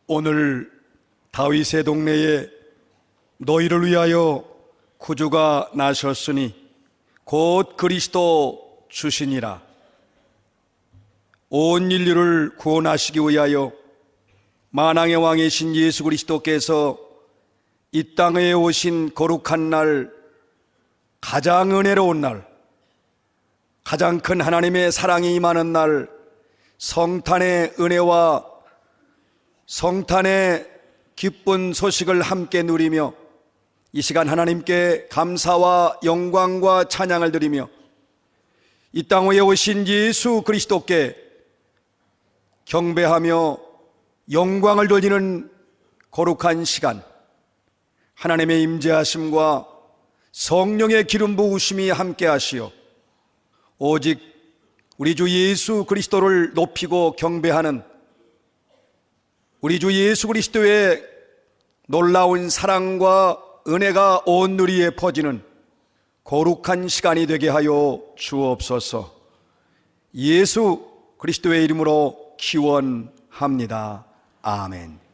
오늘 다윗의 동네에 너희를 위하여 구주가 나셨으니 곧 그리스도 주시니라. 온 인류를 구원하시기 위하여 만왕의 왕이신 예수 그리스도께서 이 땅에 오신 거룩한 날, 가장 은혜로운 날, 가장 큰 하나님의 사랑이 임하는 날, 성탄의 은혜와 성탄의 기쁜 소식을 함께 누리며 이 시간 하나님께 감사와 영광과 찬양을 드리며 이 땅 위에 오신 예수 그리스도께 경배하며 영광을 돌리는 거룩한 시간, 하나님의 임재하심과 성령의 기름 부으심이 함께 하시어 오직 우리 주 예수 그리스도를 높이고 경배하는 우리 주 예수 그리스도의 놀라운 사랑과 은혜가 온 누리에 퍼지는 거룩한 시간이 되게 하여 주옵소서. 예수 그리스도의 이름으로 기원합니다. 아멘.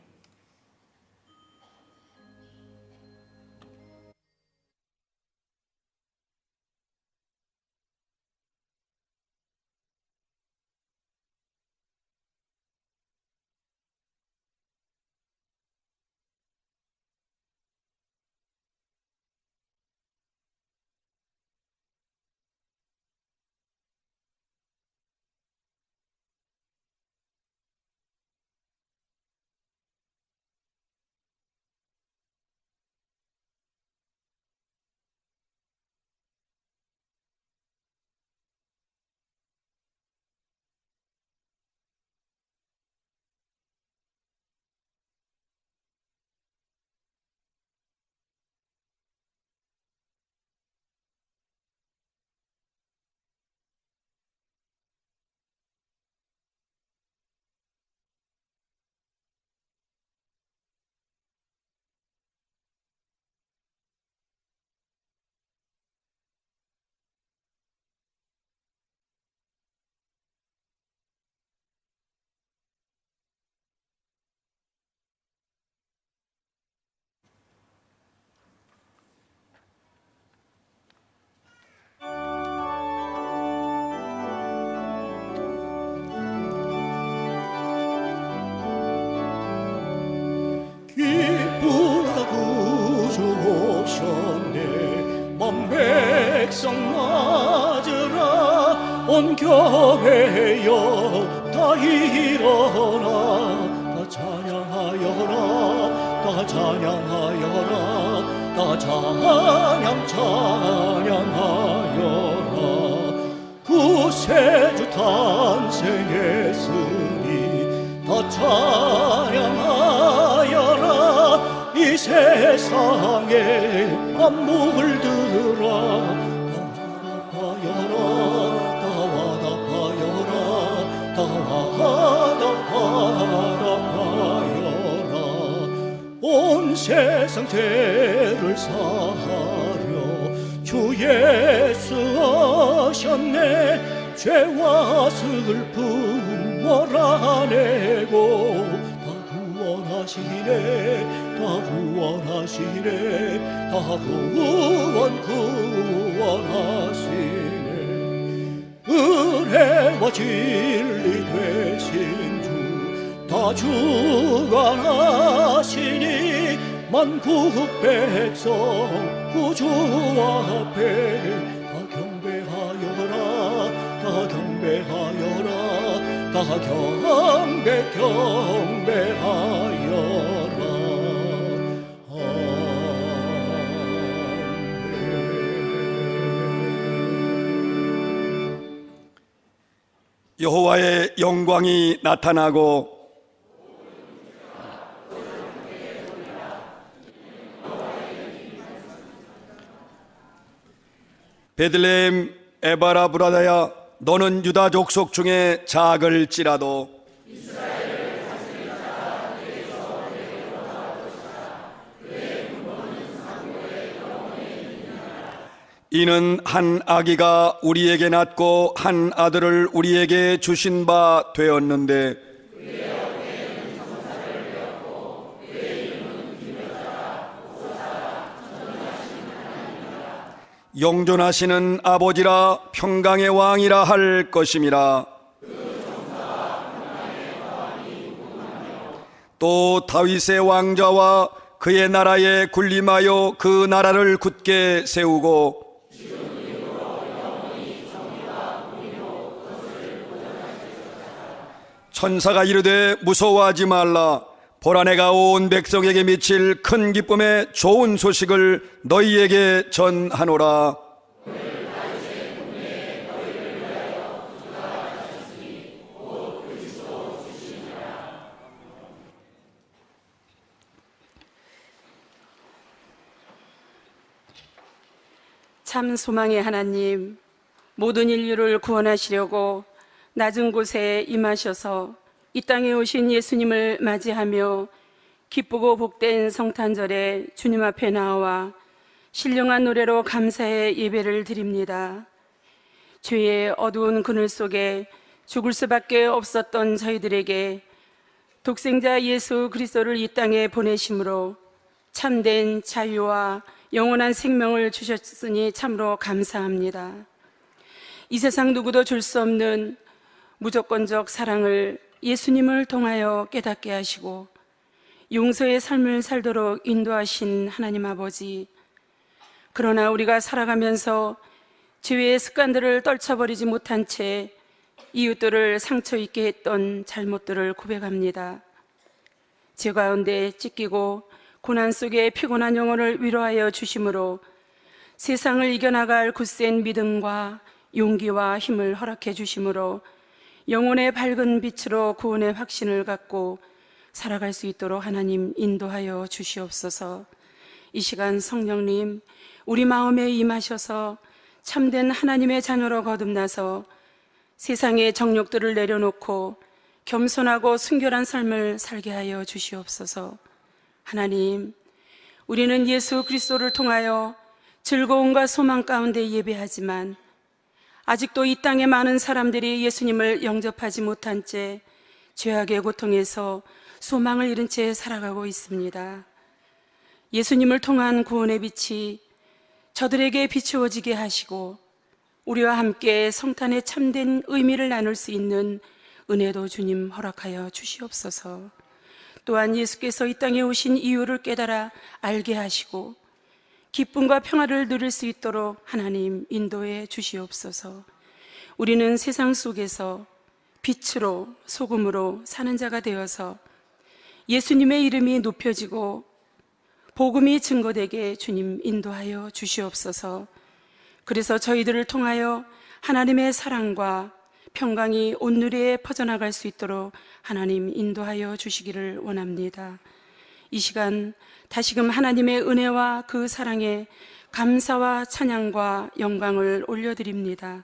백성 맞으라. 온 교회여 다 일어나. 다 찬양하여라. 다 찬양하여라. 다 찬양하여라. 구세주 탄생했으니 다 찬양하여라. 이 세상에 안목을 들으라. 온 세상 죄를 사하려 주 예수 오셨네. 죄와 슬픔 몰아내고 다 구원하시네. 다 구원하시네. 다 구원하시네. 은혜와 진리 되신 주 다 주관하시니 만국 백성 구주 앞에 다 경배하여라. 다 경배하여라. 다 경배하여라. 여호와의 영광이 나타나고 베들레헴 에바라 브라다야, 너는 유다 족속 중에 작을지라도 이스라엘을 다스릴 자가 내게서 내게로 나올 것이다. 그의 근본은 상고의 영혼에 있느니라. 이는 한 아기가 우리에게 낳고 한 아들을 우리에게 주신 바 되었는데 그의 어깨에는 천사를 메었고 영존하시는 아버지라 평강의 왕이라 할 것임이라. 또 다윗의 왕좌와 그의 나라에 군림하여 그 나라를 굳게 세우고 천사가 이르되 무서워하지 말라. 보라, 내가 온 백성에게 미칠 큰 기쁨의 좋은 소식을 너희에게 전하노라. 참 소망의 하나님, 모든 인류를 구원하시려고 낮은 곳에 임하셔서 이 땅에 오신 예수님을 맞이하며 기쁘고 복된 성탄절에 주님 앞에 나와 신령한 노래로 감사의 예배를 드립니다. 죄의 어두운 그늘 속에 죽을 수밖에 없었던 저희들에게 독생자 예수 그리스도를 이 땅에 보내심으로 참된 자유와 영원한 생명을 주셨으니 참으로 감사합니다. 이 세상 누구도 줄 수 없는 무조건적 사랑을 예수님을 통하여 깨닫게 하시고 용서의 삶을 살도록 인도하신 하나님 아버지, 그러나 우리가 살아가면서 죄의 습관들을 떨쳐버리지 못한 채 이웃들을 상처 입게 했던 잘못들을 고백합니다. 죄 가운데 찢기고 고난 속에 피곤한 영혼을 위로하여 주심으로 세상을 이겨나갈 굳센 믿음과 용기와 힘을 허락해 주심으로 영혼의 밝은 빛으로 구원의 확신을 갖고 살아갈 수 있도록 하나님 인도하여 주시옵소서. 이 시간 성령님, 우리 마음에 임하셔서 참된 하나님의 자녀로 거듭나서 세상의 정욕들을 내려놓고 겸손하고 순결한 삶을 살게 하여 주시옵소서. 하나님, 우리는 예수 그리스도를 통하여 즐거움과 소망 가운데 예배하지만 아직도 이 땅에 많은 사람들이 예수님을 영접하지 못한 채 죄악의 고통에서 소망을 잃은 채 살아가고 있습니다. 예수님을 통한 구원의 빛이 저들에게 비추어지게 하시고 우리와 함께 성탄의 참된 의미를 나눌 수 있는 은혜도 주님 허락하여 주시옵소서. 또한 예수께서 이 땅에 오신 이유를 깨달아 알게 하시고 기쁨과 평화를 누릴 수 있도록 하나님 인도해 주시옵소서. 우리는 세상 속에서 빛으로 소금으로 사는 자가 되어서 예수님의 이름이 높여지고 복음이 증거되게 주님 인도하여 주시옵소서. 그래서 저희들을 통하여 하나님의 사랑과 평강이 온 누리에 퍼져나갈 수 있도록 하나님 인도하여 주시기를 원합니다. 이 시간 다시금 하나님의 은혜와 그 사랑에 감사와 찬양과 영광을 올려드립니다.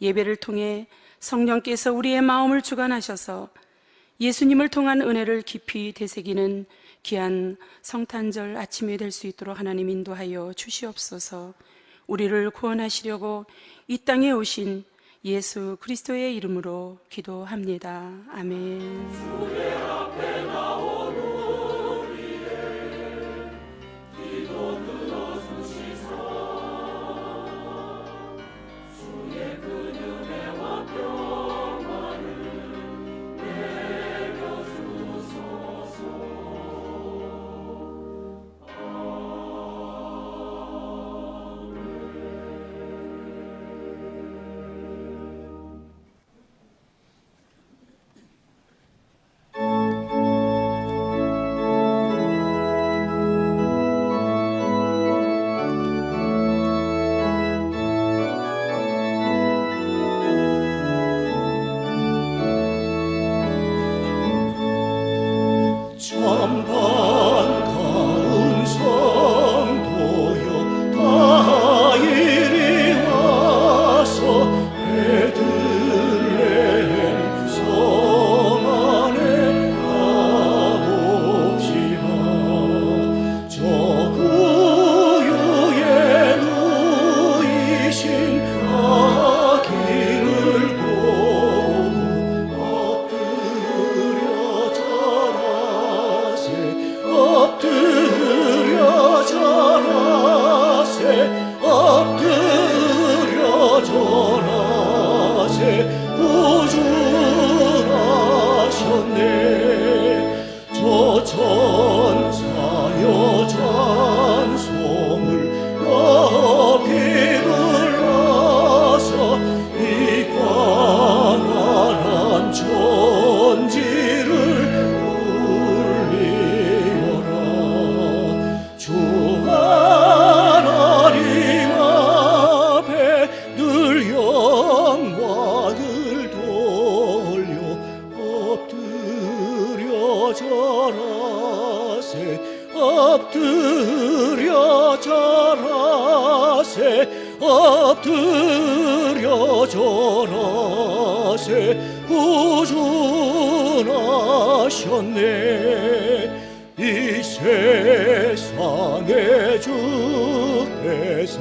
예배를 통해 성령께서 우리의 마음을 주관하셔서 예수님을 통한 은혜를 깊이 되새기는 귀한 성탄절 아침이 될 수 있도록 하나님 인도하여 주시옵소서. 우리를 구원하시려고 이 땅에 오신 예수 그리스도의 이름으로 기도합니다. 아멘. 절하세 엎드려 절하세 엎드려 절하세 구준하셨네 이 세상에 주께서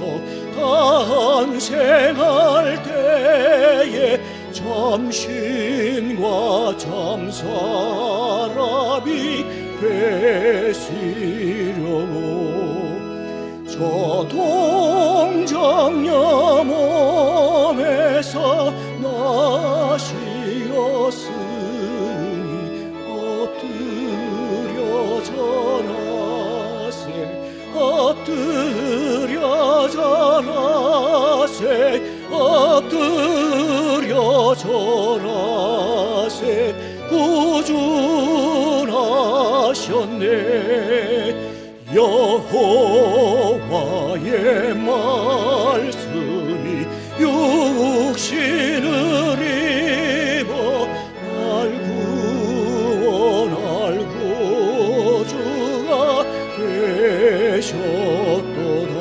탄생할 때에 참신과 참사람이 되시려고 저 동정녀 몸에서 나시었으니 엎드려 절하세 엎드려 절하세 엎드려 절하세 구준하셨네 여호와의 말씀이 육신을 입어 날 구원할 구주가 되셨도다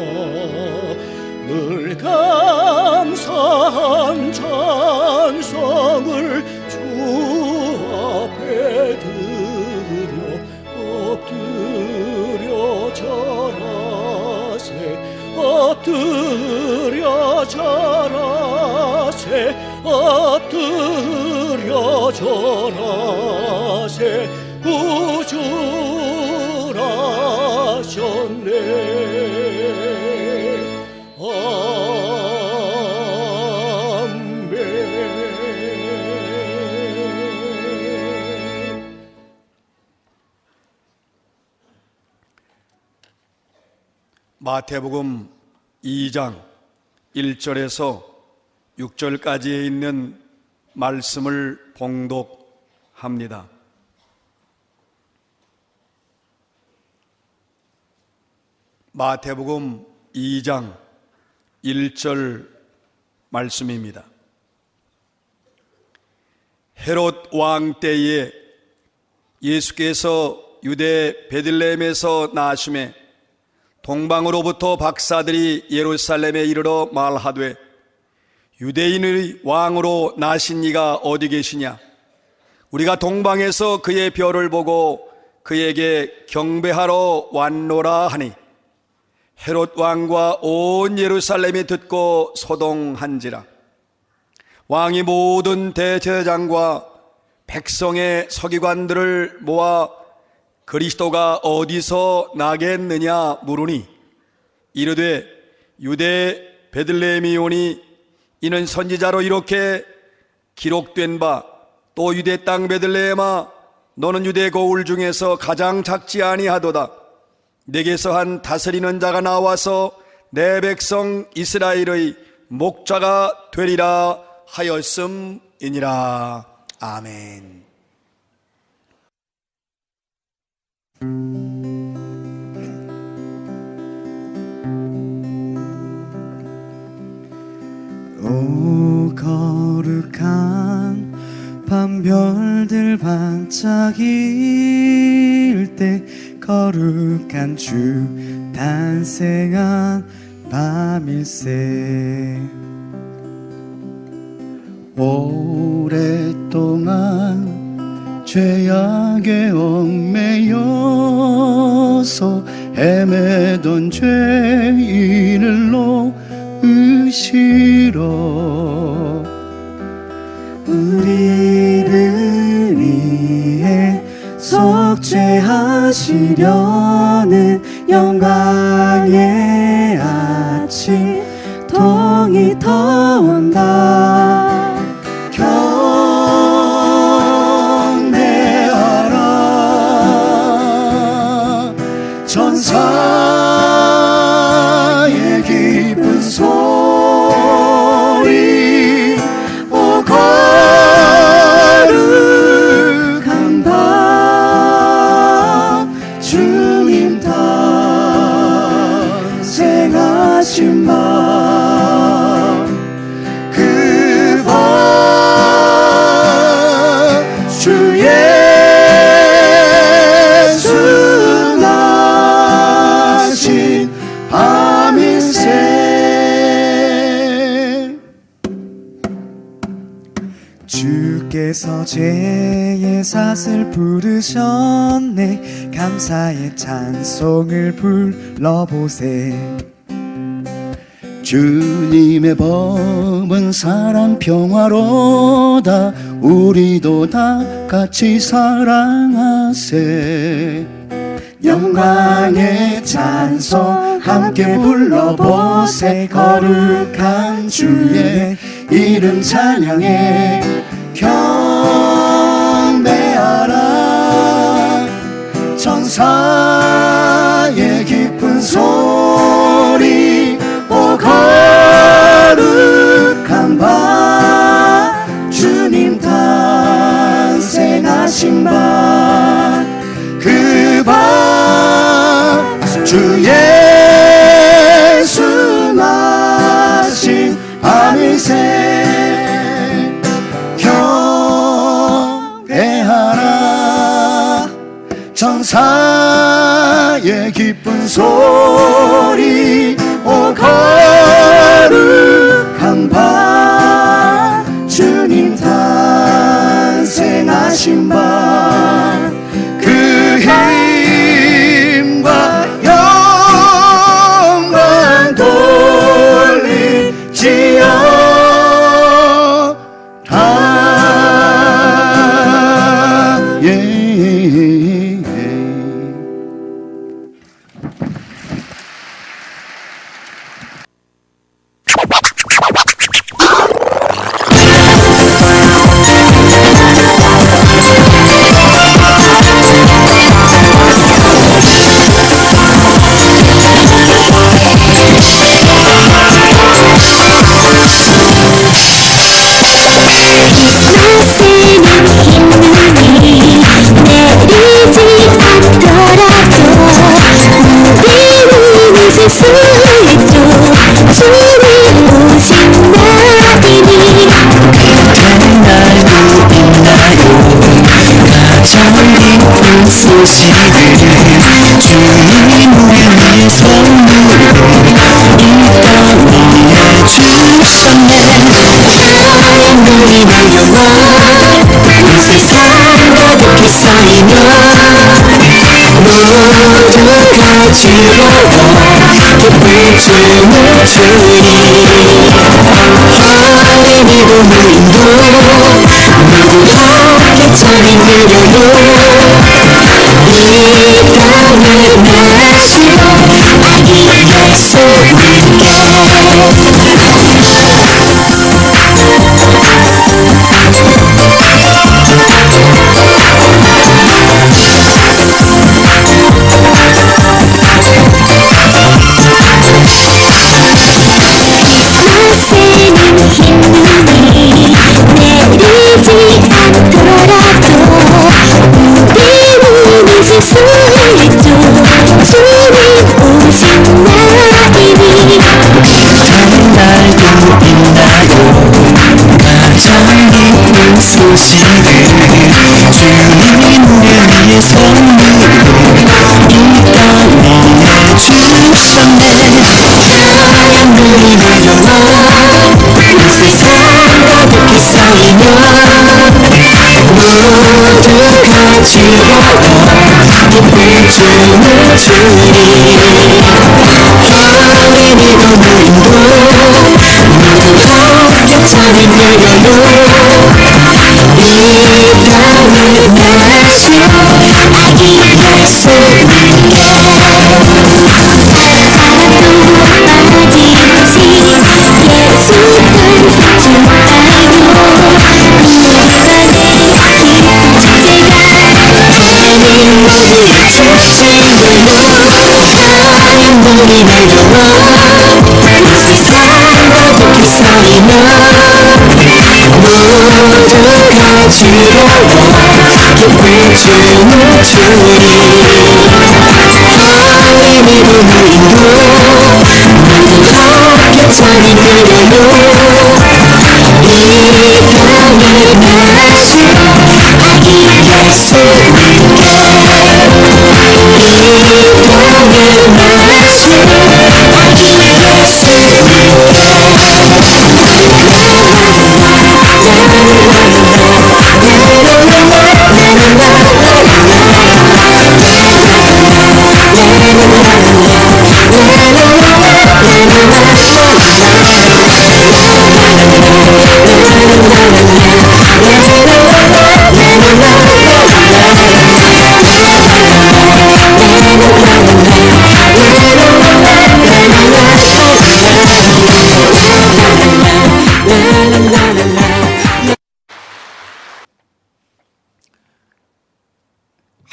늘 감사한 찬송을 주 앞에 드려 엎드려 절하세 엎드려 절하세 엎드려 절하세 구주라셨네 마태복음 2장 1절에서 6절까지에 있는 말씀을 봉독합니다. 마태복음 2장 1절 말씀입니다. 헤롯 왕 때에 예수께서 유대 베들레헴에서 나심에 동방으로부터 박사들이 예루살렘에 이르러 말하되 유대인의 왕으로 나신 이가 어디 계시냐? 우리가 동방에서 그의 별을 보고 그에게 경배하러 왔노라 하니 헤롯 왕과 온 예루살렘이 듣고 소동한지라. 왕이 모든 대제사장과 백성의 서기관들을 모아 그리스도가 어디서 나겠느냐 물으니 이르되 유대 베들레헴이오니 이는 선지자로 이렇게 기록된 바 또 유대 땅 베들레헴아 너는 유대 거울 중에서 가장 작지 아니하도다. 내게서 한 다스리는 자가 나와서 내 백성 이스라엘의 목자가 되리라 하였음이니라. 아멘. 오 거룩한 밤별들 반짝일 때 거룩한 주 탄생한 밤일세. 오랫동안 죄악에 얽매여서 헤매던 죄인을 놓으시러 우리를 위해 속죄하시려는 영광의 아침 동이 터온다. 경배하라 천사의 기쁜 소리. 오 거룩한 밤 주님 탄생하신 밤 그 죄의 삿을 부르셨네. 감사의 찬송을 불러보세. 주님의 법은 사랑 평화로다. 우리도 다 같이 사랑하세. 영광의 찬송 함께 불러보세. 거룩한 주의 이름 찬양해 경배하라. 천사의 기쁜 소리 오 거룩한 밤 주님 탄생하신 밤 그 밤 주 예수 나신 밤일새 경배하라. 천사의 기쁜 소리 오 거룩한 밤 주님 탄생하신 밤 그 힘과 영광 돌리지어다.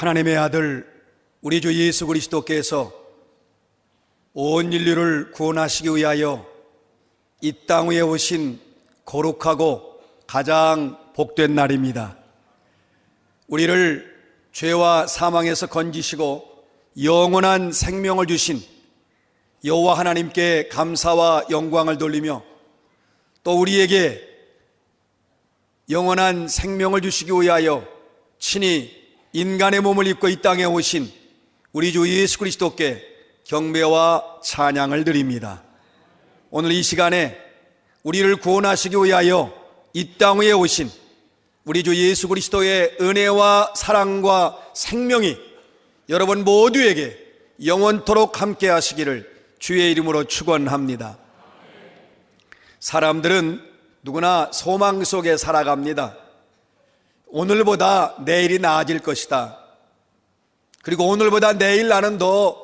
하나님의 아들 우리 주 예수 그리스도께서 온 인류를 구원하시기 위하여 이 땅 위에 오신 거룩하고 가장 복된 날입니다. 우리를 죄와 사망에서 건지시고 영원한 생명을 주신 여호와 하나님께 감사와 영광을 돌리며 또 우리에게 영원한 생명을 주시기 위하여 친히 인간의 몸을 입고 이 땅에 오신 우리 주 예수 그리스도께 경배와 찬양을 드립니다. 오늘 이 시간에 우리를 구원하시기 위하여 이 땅 위에 오신 우리 주 예수 그리스도의 은혜와 사랑과 생명이 여러분 모두에게 영원토록 함께 하시기를 주의 이름으로 축원합니다. 사람들은 누구나 소망 속에 살아갑니다. 오늘보다 내일이 나아질 것이다. 그리고 오늘보다 내일 나는 더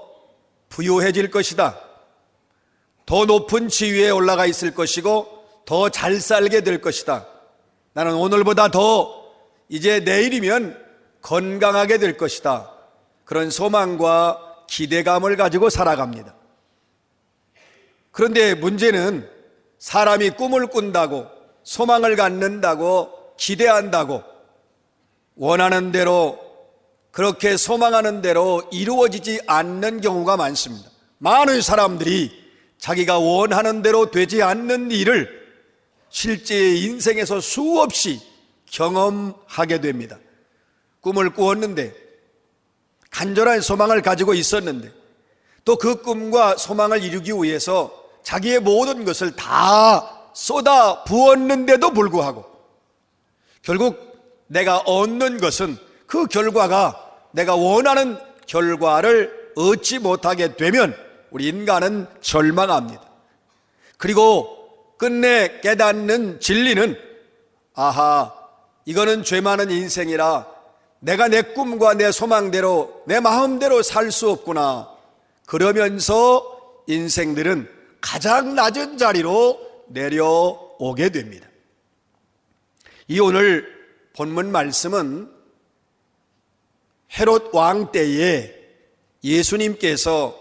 부유해질 것이다. 더 높은 지위에 올라가 있을 것이고 더 잘 살게 될 것이다. 나는 오늘보다 더 이제 내일이면 건강하게 될 것이다. 그런 소망과 기대감을 가지고 살아갑니다. 그런데 문제는 사람이 꿈을 꾼다고 소망을 갖는다고 기대한다고 원하는 대로 그렇게 소망하는 대로 이루어지지 않는 경우가 많습니다. 많은 사람들이 자기가 원하는 대로 되지 않는 일을 실제 인생에서 수없이 경험하게 됩니다. 꿈을 꾸었는데 간절한 소망을 가지고 있었는데 또 그 꿈과 소망을 이루기 위해서 자기의 모든 것을 다 쏟아 부었는데도 불구하고 결국 내가 얻는 것은 그 결과가 내가 원하는 결과를 얻지 못하게 되면 우리 인간은 절망합니다. 그리고 끝내 깨닫는 진리는 아하, 이거는 죄 많은 인생이라 내가 내 꿈과 내 소망대로 내 마음대로 살 수 없구나. 그러면서 인생들은 가장 낮은 자리로 내려오게 됩니다. 이 오늘 본문 말씀은 헤롯 왕 때에 예수님께서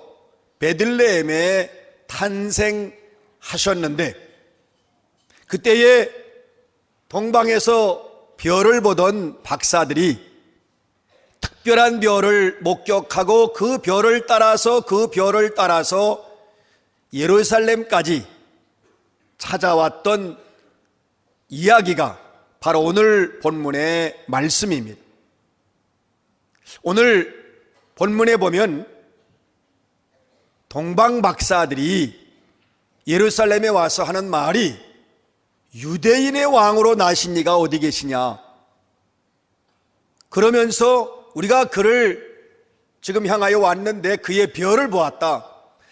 베들레헴에 탄생하셨는데 그때에 동방에서 별을 보던 박사들이 특별한 별을 목격하고 그 별을 따라서 예루살렘까지 찾아왔던 이야기가 바로 오늘 본문의 말씀입니다. 오늘 본문에 보면 동방 박사들이 예루살렘에 와서 하는 말이 유대인의 왕으로 나신 이가 어디 계시냐. 그러면서 우리가 그를 지금 향하여 왔는데 그의 별을 보았다.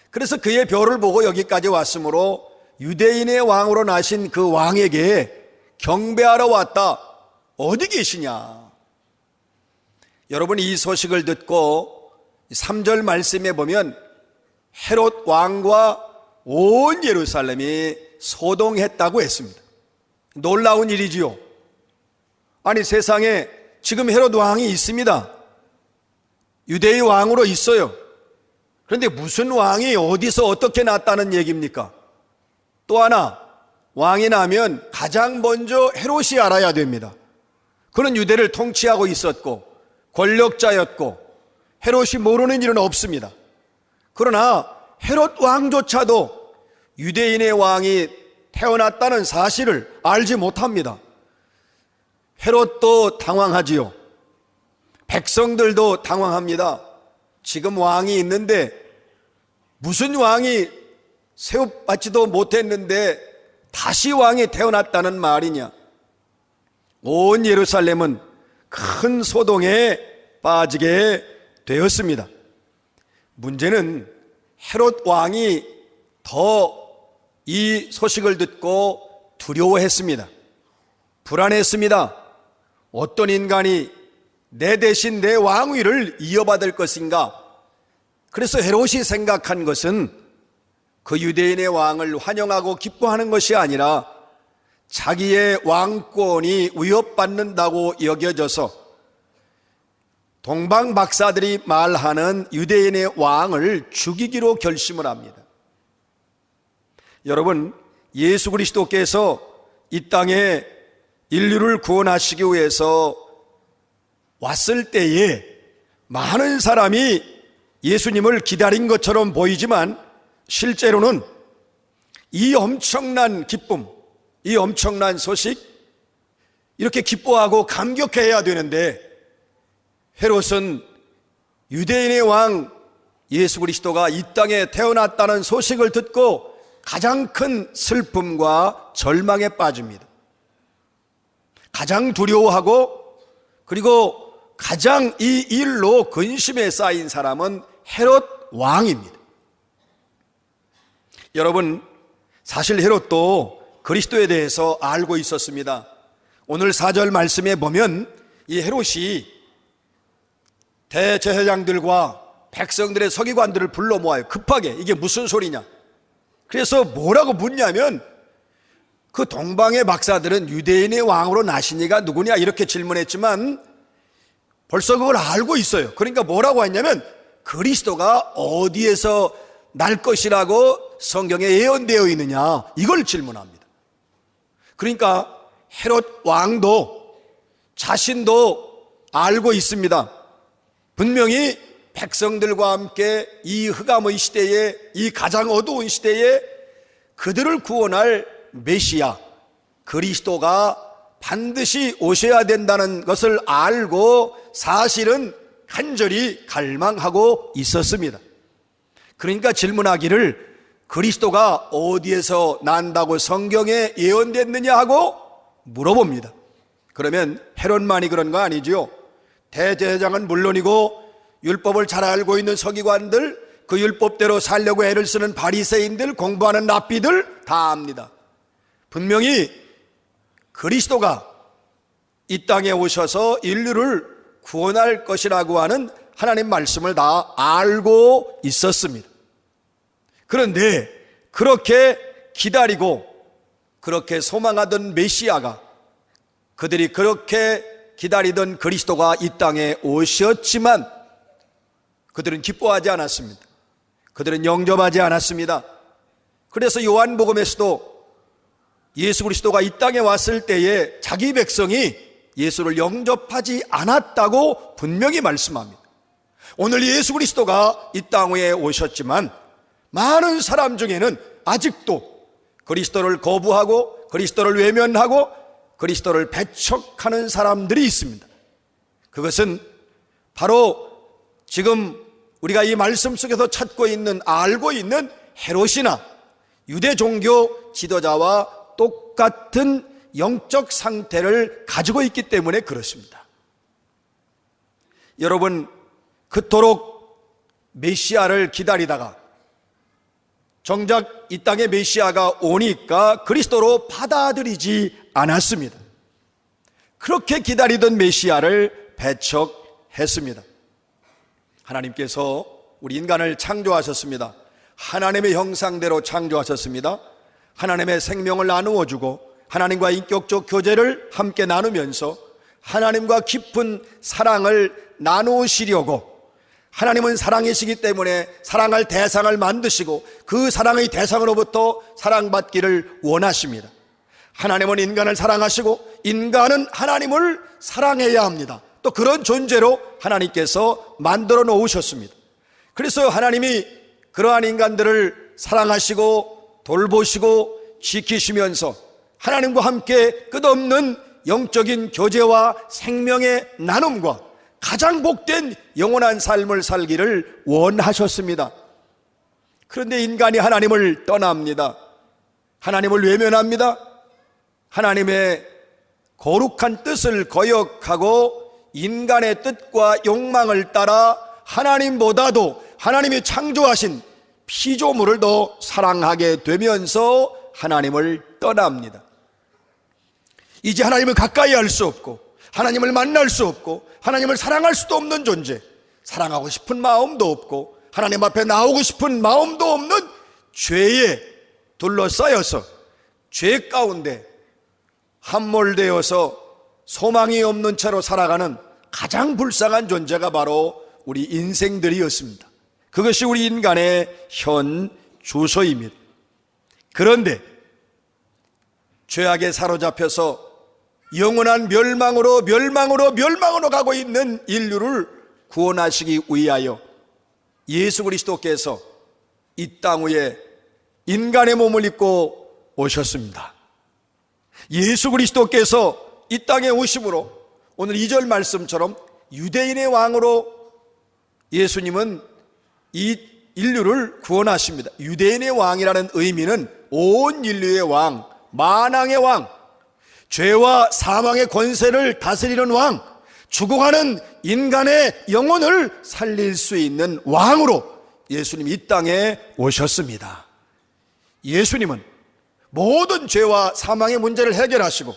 그래서 그의 별을 보고 여기까지 왔으므로 유대인의 왕으로 나신 그 왕에게 경배하러 왔다. 어디 계시냐. 여러분 이 소식을 듣고 3절 말씀에 보면 헤롯 왕과 온 예루살렘이 소동했다고 했습니다. 놀라운 일이지요. 아니 세상에 지금 헤롯 왕이 있습니다. 유대의 왕으로 있어요. 그런데 무슨 왕이 어디서 어떻게 났다는 얘기입니까? 또 하나 왕이 나면 가장 먼저 헤롯이 알아야 됩니다. 그는 유대를 통치하고 있었고 권력자였고 헤롯이 모르는 일은 없습니다. 그러나 헤롯 왕조차도 유대인의 왕이 태어났다는 사실을 알지 못합니다. 헤롯도 당황하지요. 백성들도 당황합니다. 지금 왕이 있는데 무슨 왕이 세워받지도 못했는데 다시 왕이 태어났다는 말이냐. 온 예루살렘은 큰 소동에 빠지게 되었습니다. 문제는 헤롯 왕이 더 이 소식을 듣고 두려워했습니다. 불안했습니다. 어떤 인간이 내 대신 내 왕위를 이어받을 것인가? 그래서 헤롯이 생각한 것은 그 유대인의 왕을 환영하고 기뻐하는 것이 아니라 자기의 왕권이 위협받는다고 여겨져서 동방 박사들이 말하는 유대인의 왕을 죽이기로 결심을 합니다. 여러분, 예수 그리스도께서 이 땅에 인류를 구원하시기 위해서 왔을 때에 많은 사람이 예수님을 기다린 것처럼 보이지만 실제로는 이 엄청난 기쁨, 이 엄청난 소식, 이렇게 기뻐하고 감격해야 되는데 헤롯은 유대인의 왕 예수 그리스도가 이 땅에 태어났다는 소식을 듣고 가장 큰 슬픔과 절망에 빠집니다. 가장 두려워하고 그리고 가장 이 일로 근심에 쌓인 사람은 헤롯 왕입니다. 여러분, 사실 헤롯도 그리스도에 대해서 알고 있었습니다. 오늘 4절 말씀에 보면 이 헤롯이 대제사장들과 백성들의 서기관들을 불러 모아요. 급하게 이게 무슨 소리냐. 그래서 뭐라고 묻냐면 그 동방의 박사들은 유대인의 왕으로 나신 이가 누구냐 이렇게 질문했지만 벌써 그걸 알고 있어요. 그러니까 뭐라고 했냐면 그리스도가 어디에서 날 것이라고 성경에 예언되어 있느냐 이걸 질문합니다. 그러니까 헤롯 왕도 자신도 알고 있습니다. 분명히 백성들과 함께 이 흑암의 시대에, 이 가장 어두운 시대에 그들을 구원할 메시아 그리스도가 반드시 오셔야 된다는 것을 알고 사실은 간절히 갈망하고 있었습니다. 그러니까 질문하기를 그리스도가 어디에서 난다고 성경에 예언됐느냐 하고 물어봅니다. 그러면 헤롯만이 그런 거 아니지요. 대제사장은 물론이고 율법을 잘 알고 있는 서기관들, 그 율법대로 살려고 애를 쓰는 바리새인들, 공부하는 랍비들 다 압니다. 분명히 그리스도가 이 땅에 오셔서 인류를 구원할 것이라고 하는 하나님 말씀을 다 알고 있었습니다. 그런데 그렇게 기다리고 그렇게 소망하던 메시아가, 그들이 그렇게 기다리던 그리스도가 이 땅에 오셨지만 그들은 기뻐하지 않았습니다. 그들은 영접하지 않았습니다. 그래서 요한복음에서도 예수 그리스도가 이 땅에 왔을 때에 자기 백성이 예수를 영접하지 않았다고 분명히 말씀합니다. 오늘 예수 그리스도가 이 땅에 오셨지만 많은 사람 중에는 아직도 그리스도를 거부하고 그리스도를 외면하고 그리스도를 배척하는 사람들이 있습니다. 그것은 바로 지금 우리가 이 말씀 속에서 찾고 있는, 알고 있는 헤롯이나 유대 종교 지도자와 똑같은 영적 상태를 가지고 있기 때문에 그렇습니다. 여러분, 그토록 메시아를 기다리다가 정작 이 땅에 메시아가 오니까 그리스도로 받아들이지 않았습니다. 그렇게 기다리던 메시아를 배척했습니다. 하나님께서 우리 인간을 창조하셨습니다. 하나님의 형상대로 창조하셨습니다. 하나님의 생명을 나누어 주고 하나님과 인격적 교제를 함께 나누면서 하나님과 깊은 사랑을 나누시려고, 하나님은 사랑이시기 때문에 사랑할 대상을 만드시고 그 사랑의 대상으로부터 사랑받기를 원하십니다. 하나님은 인간을 사랑하시고 인간은 하나님을 사랑해야 합니다. 또 그런 존재로 하나님께서 만들어 놓으셨습니다. 그래서 하나님이 그러한 인간들을 사랑하시고 돌보시고 지키시면서 하나님과 함께 끝없는 영적인 교제와 생명의 나눔과 가장 복된 영원한 삶을 살기를 원하셨습니다. 그런데 인간이 하나님을 떠납니다. 하나님을 외면합니다. 하나님의 거룩한 뜻을 거역하고 인간의 뜻과 욕망을 따라 하나님보다도 하나님이 창조하신 피조물을 더 사랑하게 되면서 하나님을 떠납니다. 이제 하나님을 가까이 할 수 없고 하나님을 만날 수 없고 하나님을 사랑할 수도 없는 존재, 사랑하고 싶은 마음도 없고 하나님 앞에 나오고 싶은 마음도 없는 죄에 둘러싸여서 죄 가운데 함몰되어서 소망이 없는 채로 살아가는 가장 불쌍한 존재가 바로 우리 인생들이었습니다. 그것이 우리 인간의 현 주소입니다. 그런데 죄악에 사로잡혀서 영원한 멸망으로 가고 있는 인류를 구원하시기 위하여 예수 그리스도께서 이 땅 위에 인간의 몸을 입고 오셨습니다. 예수 그리스도께서 이 땅에 오심으로 오늘 2절 말씀처럼 유대인의 왕으로 예수님은 이 인류를 구원하십니다. 유대인의 왕이라는 의미는 온 인류의 왕, 만왕의 왕, 죄와 사망의 권세를 다스리는 왕, 죽어가는 인간의 영혼을 살릴 수 있는 왕으로 예수님이 이 땅에 오셨습니다. 예수님은 모든 죄와 사망의 문제를 해결하시고,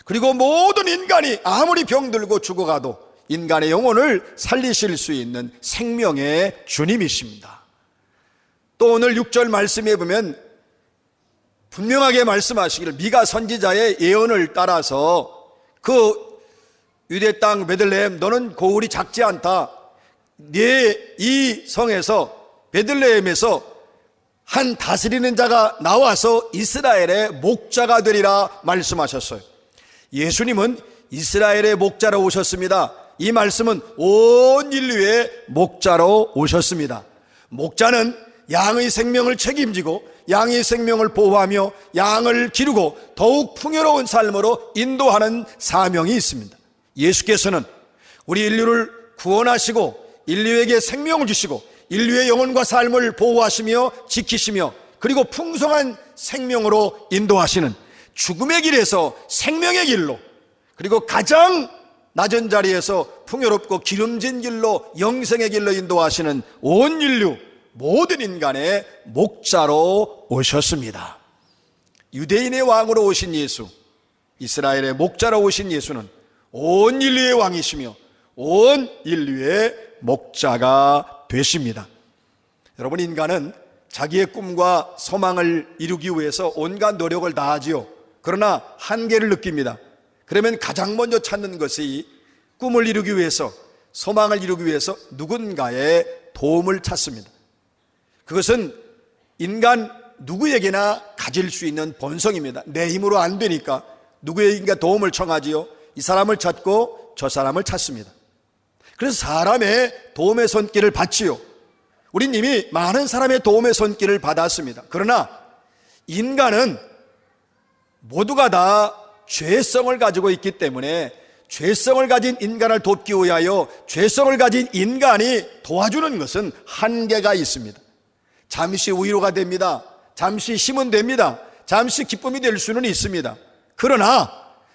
그리고 모든 인간이 아무리 병들고 죽어가도 인간의 영혼을 살리실 수 있는 생명의 주님이십니다. 또 오늘 6절 말씀에 보면 분명하게 말씀하시기를, 미가 선지자의 예언을 따라서 그 유대 땅 베들레헴, 너는 고울이 작지 않다. 네 이 성에서, 베들레헴에서 한 다스리는 자가 나와서 이스라엘의 목자가 되리라 말씀하셨어요. 예수님은 이스라엘의 목자로 오셨습니다. 이 말씀은 온 인류의 목자로 오셨습니다. 목자는 양의 생명을 책임지고 양의 생명을 보호하며 양을 기르고 더욱 풍요로운 삶으로 인도하는 사명이 있습니다. 예수께서는 우리 인류를 구원하시고 인류에게 생명을 주시고 인류의 영혼과 삶을 보호하시며 지키시며 그리고 풍성한 생명으로 인도하시는 죽음의 길에서 생명의 길로, 그리고 가장 낮은 자리에서 풍요롭고 기름진 길로 영생의 길로 인도하시는 온 인류 모든 인간의 목자로 오셨습니다. 유대인의 왕으로 오신 예수, 이스라엘의 목자로 오신 예수는 온 인류의 왕이시며 온 인류의 목자가 되십니다. 여러분, 인간은 자기의 꿈과 소망을 이루기 위해서 온갖 노력을 다하지요. 그러나 한계를 느낍니다. 그러면 가장 먼저 찾는 것이 꿈을 이루기 위해서, 소망을 이루기 위해서 누군가의 도움을 찾습니다. 그것은 인간 누구에게나 가질 수 있는 본성입니다. 내 힘으로 안 되니까 누구에게인가 도움을 청하지요. 이 사람을 찾고 저 사람을 찾습니다. 그래서 사람의 도움의 손길을 받지요. 우린 이미 많은 사람의 도움의 손길을 받았습니다. 그러나 인간은 모두가 다 죄성을 가지고 있기 때문에 죄성을 가진 인간을 돕기 위하여 죄성을 가진 인간이 도와주는 것은 한계가 있습니다. 잠시 위로가 됩니다. 잠시 힘은 됩니다. 잠시 기쁨이 될 수는 있습니다. 그러나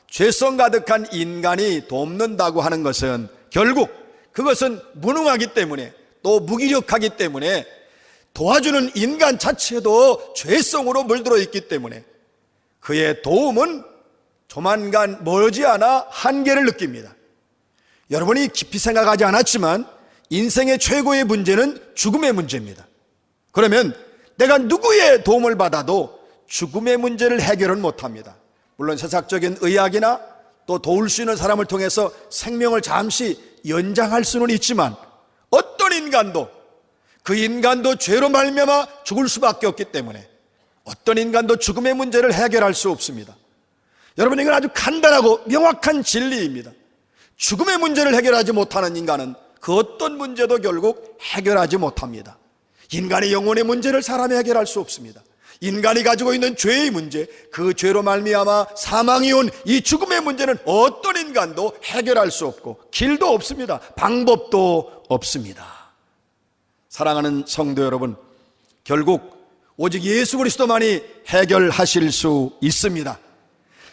죄성 가득한 인간이 돕는다고 하는 것은 결국 그것은 무능하기 때문에, 또 무기력하기 때문에, 도와주는 인간 자체도 죄성으로 물들어 있기 때문에 그의 도움은 조만간 머지않아 한계를 느낍니다. 여러분이 깊이 생각하지 않았지만 인생의 최고의 문제는 죽음의 문제입니다. 그러면 내가 누구의 도움을 받아도 죽음의 문제를 해결은 못합니다. 물론 세상적인 의학이나 또 도울 수 있는 사람을 통해서 생명을 잠시 연장할 수는 있지만 어떤 인간도, 그 인간도 죄로 말미암아 죽을 수밖에 없기 때문에 어떤 인간도 죽음의 문제를 해결할 수 없습니다. 여러분, 이건 아주 간단하고 명확한 진리입니다. 죽음의 문제를 해결하지 못하는 인간은 그 어떤 문제도 결국 해결하지 못합니다. 인간의 영혼의 문제를 사람이 해결할 수 없습니다. 인간이 가지고 있는 죄의 문제, 그 죄로 말미암아 사망이 온 이 죽음의 문제는 어떤 인간도 해결할 수 없고 길도 없습니다. 방법도 없습니다. 사랑하는 성도 여러분, 결국 오직 예수 그리스도만이 해결하실 수 있습니다.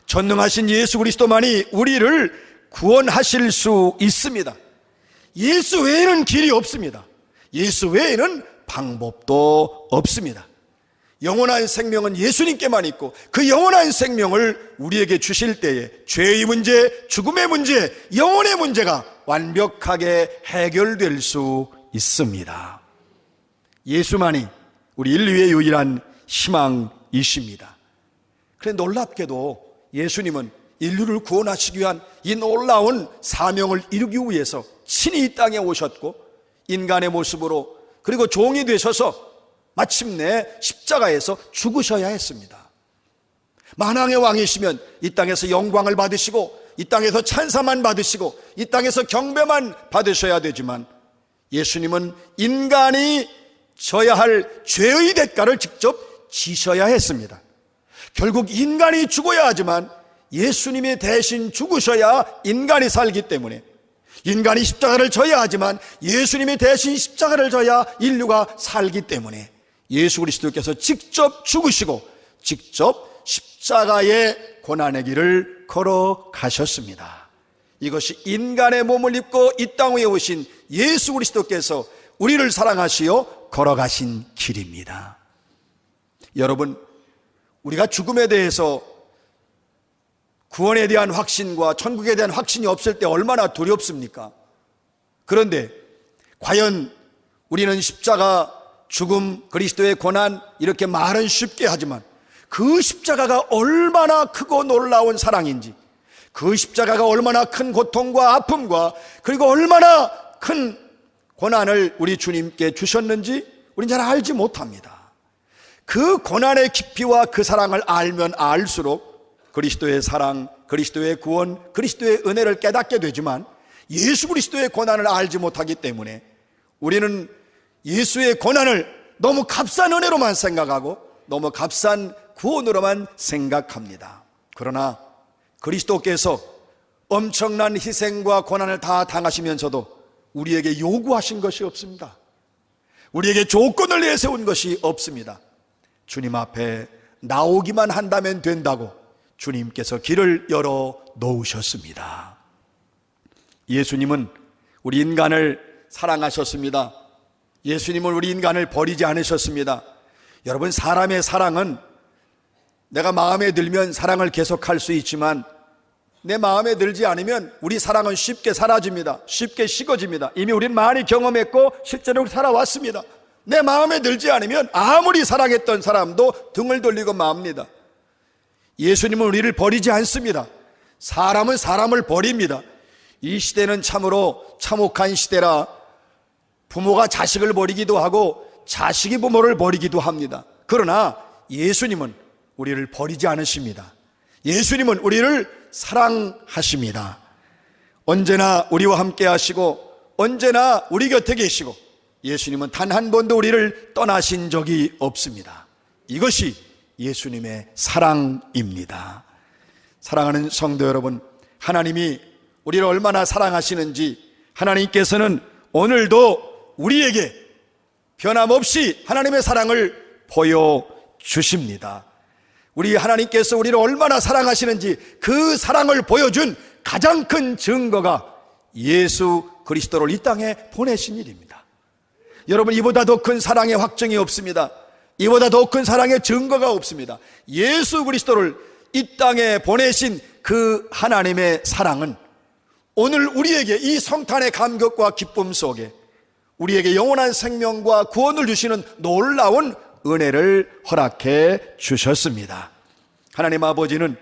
전능하신 예수 그리스도만이 우리를 구원하실 수 있습니다. 예수 외에는 길이 없습니다. 예수 외에는 방법도 없습니다. 영원한 생명은 예수님께만 있고 그 영원한 생명을 우리에게 주실 때에 죄의 문제, 죽음의 문제, 영혼의 문제가 완벽하게 해결될 수 있습니다. 예수만이 우리 인류의 유일한 희망이십니다. 그런데 놀랍게도 예수님은 인류를 구원하시기 위한 이 놀라운 사명을 이루기 위해서 친히 이 땅에 오셨고 인간의 모습으로 그리고 종이 되셔서 마침내 십자가에서 죽으셔야 했습니다. 만왕의 왕이시면 이 땅에서 영광을 받으시고 이 땅에서 찬사만 받으시고 이 땅에서 경배만 받으셔야 되지만 예수님은 인간이 져야 할 죄의 대가를 직접 지셔야 했습니다. 결국 인간이 죽어야 하지만 예수님이 대신 죽으셔야 인간이 살기 때문에 인간이 십자가를 져야 하지만 예수님이 대신 십자가를 져야 인류가 살기 때문에 예수 그리스도께서 직접 죽으시고 직접 십자가의 고난의 길을 걸어가셨습니다. 이것이 인간의 몸을 입고 이 땅 위에 오신 예수 그리스도께서 우리를 사랑하시어 걸어가신 길입니다. 여러분, 우리가 죽음에 대해서 구원에 대한 확신과 천국에 대한 확신이 없을 때 얼마나 두렵습니까? 그런데 과연 우리는 십자가, 죽음, 그리스도의 고난 이렇게 말은 쉽게 하지만 그 십자가가 얼마나 크고 놀라운 사랑인지, 그 십자가가 얼마나 큰 고통과 아픔과 그리고 얼마나 큰 고난을 우리 주님께 주셨는지 우리는 잘 알지 못합니다. 그 고난의 깊이와 그 사랑을 알면 알수록 그리스도의 사랑, 그리스도의 구원, 그리스도의 은혜를 깨닫게 되지만 예수 그리스도의 고난을 알지 못하기 때문에 우리는 예수의 고난을 너무 값싼 은혜로만 생각하고 너무 값싼 구원으로만 생각합니다. 그러나 그리스도께서 엄청난 희생과 고난을 다 당하시면서도 우리에게 요구하신 것이 없습니다. 우리에게 조건을 내세운 것이 없습니다. 주님 앞에 나오기만 한다면 된다고 주님께서 길을 열어 놓으셨습니다. 예수님은 우리 인간을 사랑하셨습니다. 예수님은 우리 인간을 버리지 않으셨습니다. 여러분, 사람의 사랑은 내가 마음에 들면 사랑을 계속할 수 있지만 내 마음에 들지 않으면 우리 사랑은 쉽게 사라집니다. 쉽게 식어집니다. 이미 우리는 많이 경험했고 실제로 살아왔습니다. 내 마음에 들지 않으면 아무리 사랑했던 사람도 등을 돌리고 맙니다. 예수님은 우리를 버리지 않습니다. 사람은 사람을 버립니다. 이 시대는 참으로 참혹한 시대라 부모가 자식을 버리기도 하고 자식이 부모를 버리기도 합니다. 그러나 예수님은 우리를 버리지 않으십니다. 예수님은 우리를 사랑하십니다. 언제나 우리와 함께 하시고 언제나 우리 곁에 계시고 예수님은 단 한 번도 우리를 떠나신 적이 없습니다. 이것이 예수님의 사랑입니다. 사랑하는 성도 여러분, 하나님이 우리를 얼마나 사랑하시는지 하나님께서는 오늘도 우리에게 변함없이 하나님의 사랑을 보여주십니다. 우리 하나님께서 우리를 얼마나 사랑하시는지 그 사랑을 보여준 가장 큰 증거가 예수 그리스도를 이 땅에 보내신 일입니다. 여러분, 이보다 더 큰 사랑의 확증이 없습니다. 이보다 더 큰 사랑의 증거가 없습니다. 예수 그리스도를 이 땅에 보내신 그 하나님의 사랑은 오늘 우리에게 이 성탄의 감격과 기쁨 속에 우리에게 영원한 생명과 구원을 주시는 놀라운 은혜를 허락해 주셨습니다. 하나님 아버지는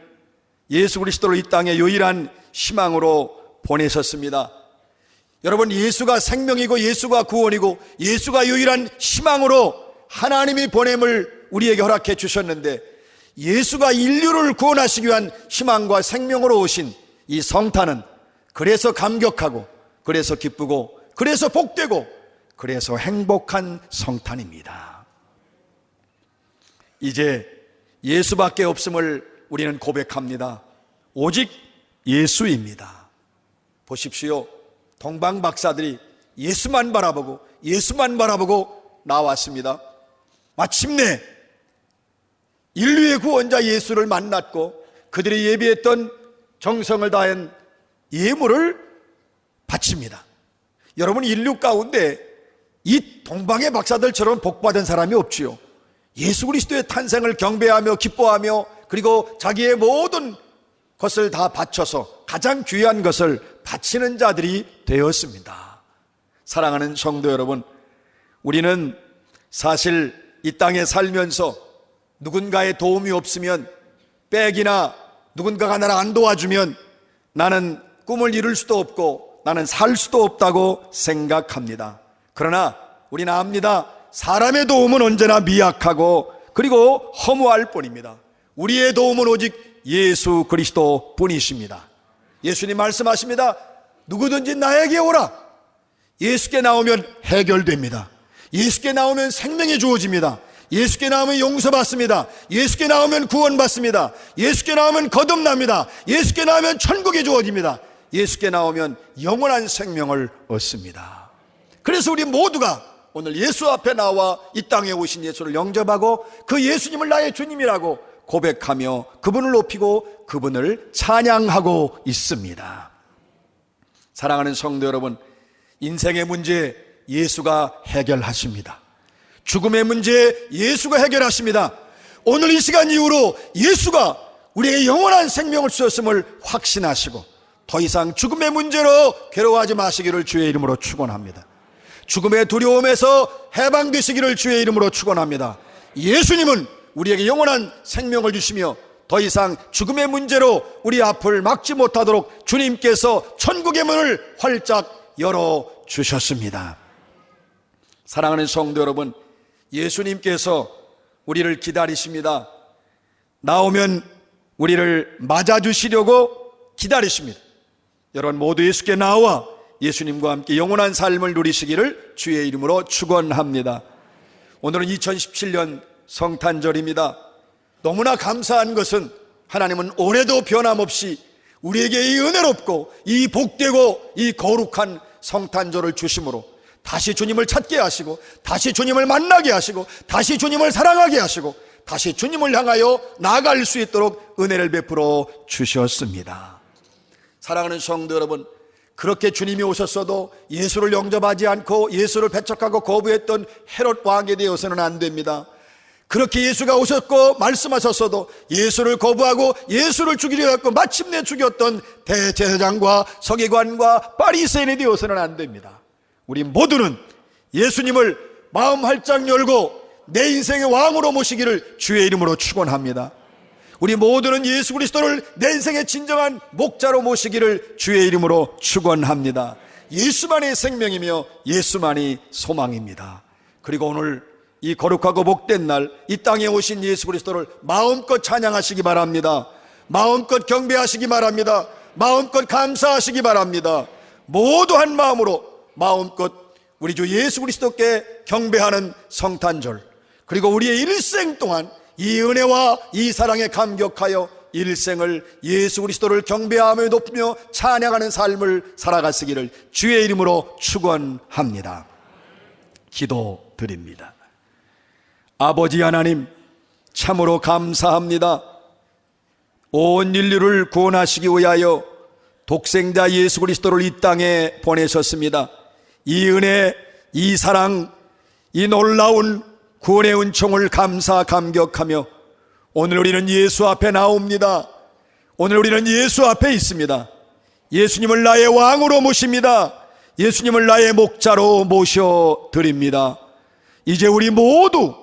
예수 그리스도를 이 땅에 유일한 희망으로 보내셨습니다. 여러분, 예수가 생명이고 예수가 구원이고 예수가 유일한 희망으로 하나님이 보냄을 우리에게 허락해 주셨는데 예수가 인류를 구원하시기 위한 희망과 생명으로 오신 이 성탄은 그래서 감격하고 그래서 기쁘고 그래서 복되고 그래서 행복한 성탄입니다. 이제 예수밖에 없음을 우리는 고백합니다. 오직 예수입니다. 보십시오. 동방 박사들이 예수만 바라보고 나왔습니다. 마침내 인류의 구원자 예수를 만났고 그들이 예비했던 정성을 다한 예물을 바칩니다. 여러분, 인류 가운데 이 동방의 박사들처럼 복받은 사람이 없지요. 예수 그리스도의 탄생을 경배하며 기뻐하며 그리고 자기의 모든 것을 다 바쳐서 가장 귀한 것을 바치는 자들이 되었습니다. 사랑하는 성도 여러분, 우리는 사실 이 땅에 살면서 누군가의 도움이 없으면 빽이나 누군가가 나를 안 도와주면 나는 꿈을 이룰 수도 없고 나는 살 수도 없다고 생각합니다. 그러나 우리는 압니다. 사람의 도움은 언제나 미약하고 그리고 허무할 뿐입니다. 우리의 도움은 오직 예수 그리스도 뿐이십니다. 예수님 말씀하십니다. 누구든지 나에게 오라. 예수께 나오면 해결됩니다. 예수께 나오면 생명이 주어집니다. 예수께 나오면 용서받습니다. 예수께 나오면 구원받습니다. 예수께 나오면 거듭납니다. 예수께 나오면 천국이 주어집니다. 예수께 나오면 영원한 생명을 얻습니다. 그래서 우리 모두가 오늘 예수 앞에 나와 이 땅에 오신 예수를 영접하고 그 예수님을 나의 주님이라고 고백하며 그분을 높이고 그분을 찬양하고 있습니다. 사랑하는 성도 여러분, 인생의 문제 예수가 해결하십니다. 죽음의 문제 예수가 해결하십니다. 오늘 이 시간 이후로 예수가 우리에게 영원한 생명을 주셨음을 확신하시고 더 이상 죽음의 문제로 괴로워하지 마시기를 주의 이름으로 축원합니다. 죽음의 두려움에서 해방되시기를 주의 이름으로 축원합니다. 예수님은 우리에게 영원한 생명을 주시며 더 이상 죽음의 문제로 우리 앞을 막지 못하도록 주님께서 천국의 문을 활짝 열어주셨습니다. 사랑하는 성도 여러분, 예수님께서 우리를 기다리십니다. 나오면 우리를 맞아주시려고 기다리십니다. 여러분 모두 예수께 나와 예수님과 함께 영원한 삶을 누리시기를 주의 이름으로 축원합니다. 오늘은 2017년 성탄절입니다. 너무나 감사한 것은 하나님은 올해도 변함없이 우리에게 이 은혜롭고 이 복되고 이 거룩한 성탄절을 주심으로 다시 주님을 찾게 하시고 다시 주님을 만나게 하시고 다시 주님을 사랑하게 하시고 다시 주님을 향하여 나아갈 수 있도록 은혜를 베풀어 주셨습니다. 사랑하는 성도 여러분, 그렇게 주님이 오셨어도 예수를 영접하지 않고 예수를 배척하고 거부했던 헤롯 왕에 되어서는 안 됩니다. 그렇게 예수가 오셨고 말씀하셨어도 예수를 거부하고 예수를 죽이려 했고 마침내 죽였던 대제사장과 서기관과 바리새인이 되어서는 안 됩니다. 우리 모두는 예수님을 마음 활짝 열고 내 인생의 왕으로 모시기를 주의 이름으로 축원합니다. 우리 모두는 예수 그리스도를 내 인생의 진정한 목자로 모시기를 주의 이름으로 축원합니다. 예수만이 생명이며 예수만이 소망입니다. 그리고 오늘 이 거룩하고 복된 날 이 땅에 오신 예수 그리스도를 마음껏 찬양하시기 바랍니다. 마음껏 경배하시기 바랍니다. 마음껏 감사하시기 바랍니다. 모두 한 마음으로 마음껏 우리 주 예수 그리스도께 경배하는 성탄절, 그리고 우리의 일생 동안 이 은혜와 이 사랑에 감격하여 일생을 예수 그리스도를 경배하며 높이며 찬양하는 삶을 살아가시기를 주의 이름으로 축원합니다. 기도드립니다. 아버지 하나님, 참으로 감사합니다. 온 인류를 구원하시기 위하여 독생자 예수 그리스도를 이 땅에 보내셨습니다. 이 은혜, 이 사랑, 이 놀라운 구원의 은총을 감사 감격하며 오늘 우리는 예수 앞에 나옵니다. 오늘 우리는 예수 앞에 있습니다. 예수님을 나의 왕으로 모십니다. 예수님을 나의 목자로 모셔드립니다. 이제 우리 모두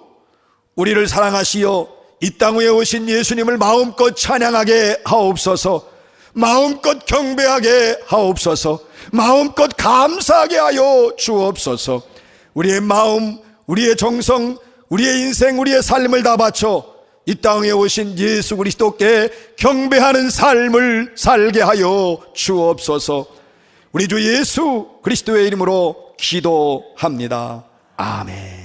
우리를 사랑하시어 이 땅 위에 오신 예수님을 마음껏 찬양하게 하옵소서. 마음껏 경배하게 하옵소서. 마음껏 감사하게 하여 주옵소서. 우리의 마음, 우리의 정성, 우리의 인생, 우리의 삶을 다 바쳐 이 땅에 오신 예수 그리스도께 경배하는 삶을 살게 하여 주옵소서. 우리 주 예수 그리스도의 이름으로 기도합니다. 아멘.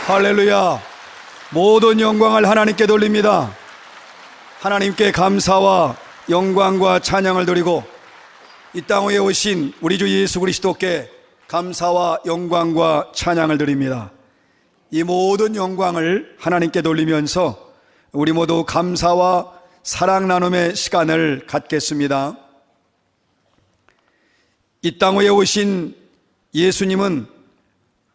할렐루야. 모든 영광을 하나님께 돌립니다. 하나님께 감사와 영광과 찬양을 드리고 이 땅 위에 오신 우리 주 예수 그리스도께 감사와 영광과 찬양을 드립니다. 이 모든 영광을 하나님께 돌리면서 우리 모두 감사와 사랑 나눔의 시간을 갖겠습니다. 이 땅 위에 오신 예수님은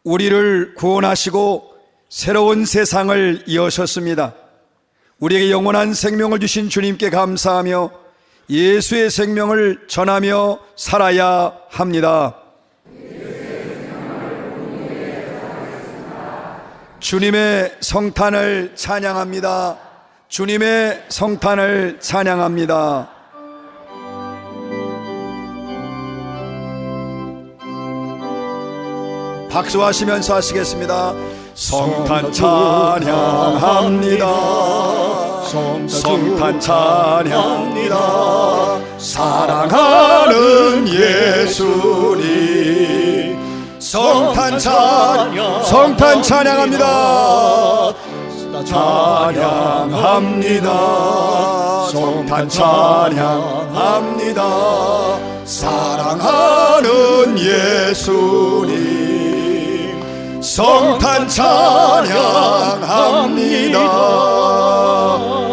우리를 구원하시고 새로운 세상을 여셨습니다. 우리에게 영원한 생명을 주신 주님께 감사하며 예수의 생명을 전하며 살아야 합니다. 주님의 성탄을 찬양합니다. 주님의 성탄을 찬양합니다. 박수하시면서 하시겠습니다. 성탄 찬양합니다. 성탄 찬양합니다. 사랑하는 예수님, 성탄 찬양합니다. 찬양합니다. 성탄 찬양합니다. 사랑하는 예수님, 성탄 찬양합니다.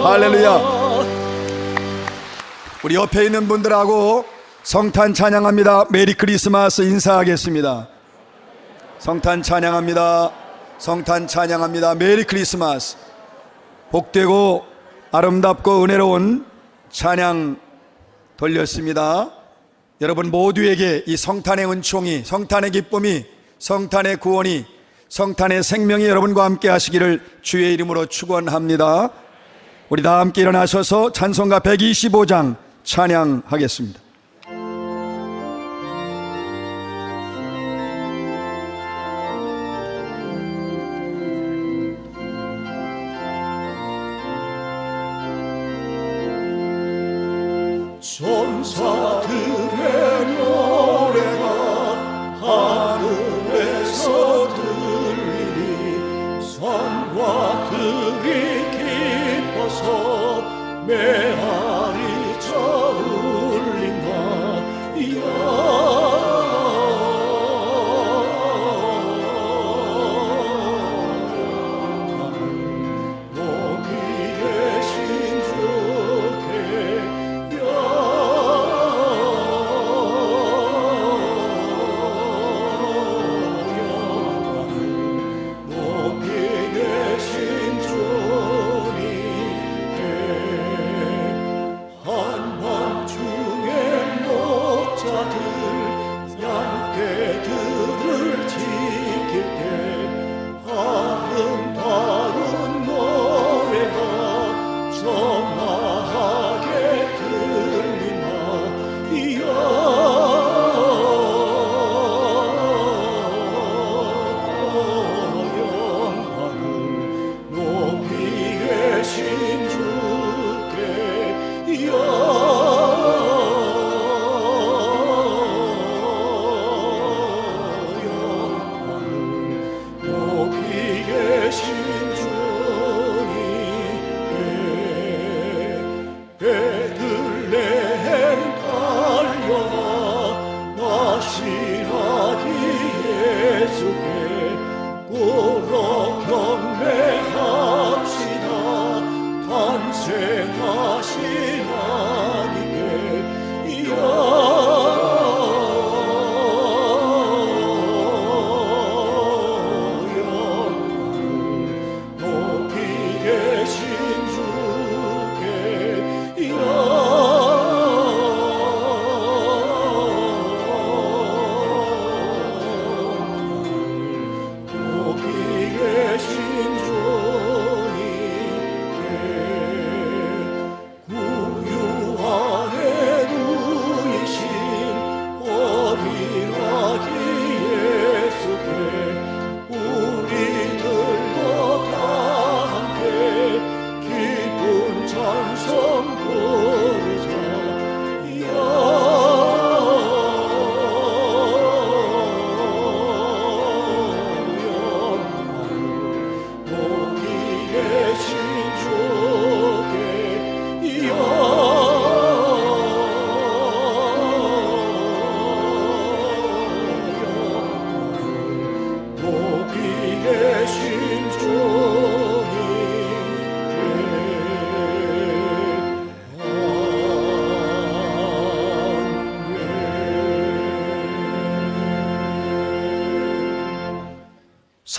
할렐루야. 우리 옆에 있는 분들하고 성탄 찬양합니다, 메리 크리스마스 인사하겠습니다. 성탄 찬양합니다. 성탄 찬양합니다. 메리 크리스마스. 복되고 아름답고 은혜로운 찬양 돌렸습니다. 여러분 모두에게 이 성탄의 은총이, 성탄의 기쁨이, 성탄의 구원이, 성탄의 생명이 여러분과 함께 하시기를 주의 이름으로 축원합니다. 우리 다 함께 일어나셔서 찬송가 125장 찬양하겠습니다. 천사들의 노래가 하늘에서 들리니 산과 들이 기뻐서 메아리 저울린다. 높이 계신 주께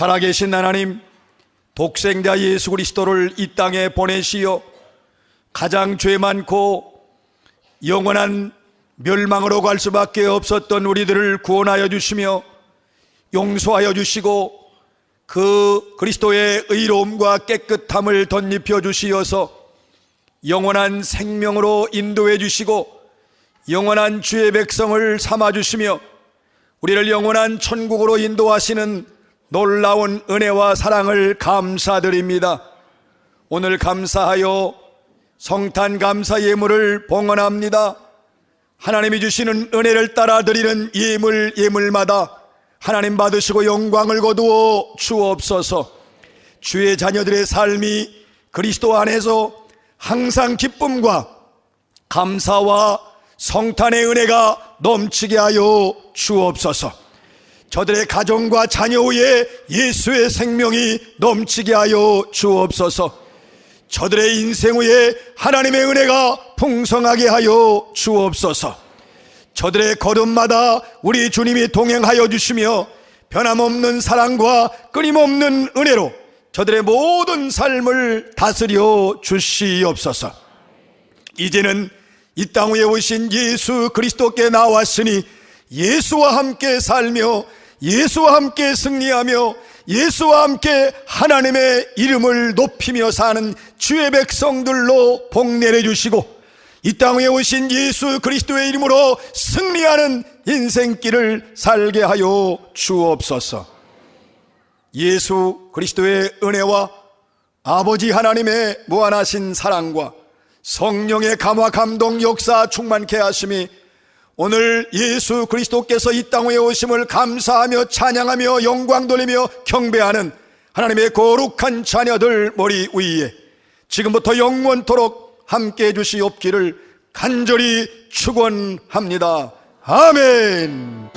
살아계신 하나님, 독생자 예수 그리스도를 이 땅에 보내시어 가장 죄 많고 영원한 멸망으로 갈 수밖에 없었던 우리들을 구원하여 주시며 용서하여 주시고 그 그리스도의 의로움과 깨끗함을 덧입혀 주시어서 영원한 생명으로 인도해 주시고 영원한 주의 백성을 삼아 주시며 우리를 영원한 천국으로 인도하시는 놀라운 은혜와 사랑을 감사드립니다. 오늘 감사하여 성탄 감사 예물을 봉헌합니다. 하나님이 주시는 은혜를 따라 드리는 예물마다 하나님 받으시고 영광을 거두어 주옵소서. 주의 자녀들의 삶이 그리스도 안에서 항상 기쁨과 감사와 성탄의 은혜가 넘치게 하여 주옵소서. 저들의 가정과 자녀 위에 예수의 생명이 넘치게 하여 주옵소서. 저들의 인생 위에 하나님의 은혜가 풍성하게 하여 주옵소서. 저들의 걸음마다 우리 주님이 동행하여 주시며 변함없는 사랑과 끊임없는 은혜로 저들의 모든 삶을 다스려 주시옵소서. 이제는 이 땅 위에 오신 예수 그리스도께 나왔으니 예수와 함께 살며 예수와 함께 승리하며 예수와 함께 하나님의 이름을 높이며 사는 주의 백성들로 복내려 주시고 이 땅 위에 오신 예수 그리스도의 이름으로 승리하는 인생길을 살게 하여 주옵소서. 예수 그리스도의 은혜와 아버지 하나님의 무한하신 사랑과 성령의 감화 감동 역사 충만케 하심이 오늘 예수 그리스도께서 이 땅 위에 오심을 감사하며 찬양하며 영광 돌리며 경배하는 하나님의 거룩한 자녀들 머리 위에 지금부터 영원토록 함께해 주시옵기를 간절히 축원합니다. 아멘.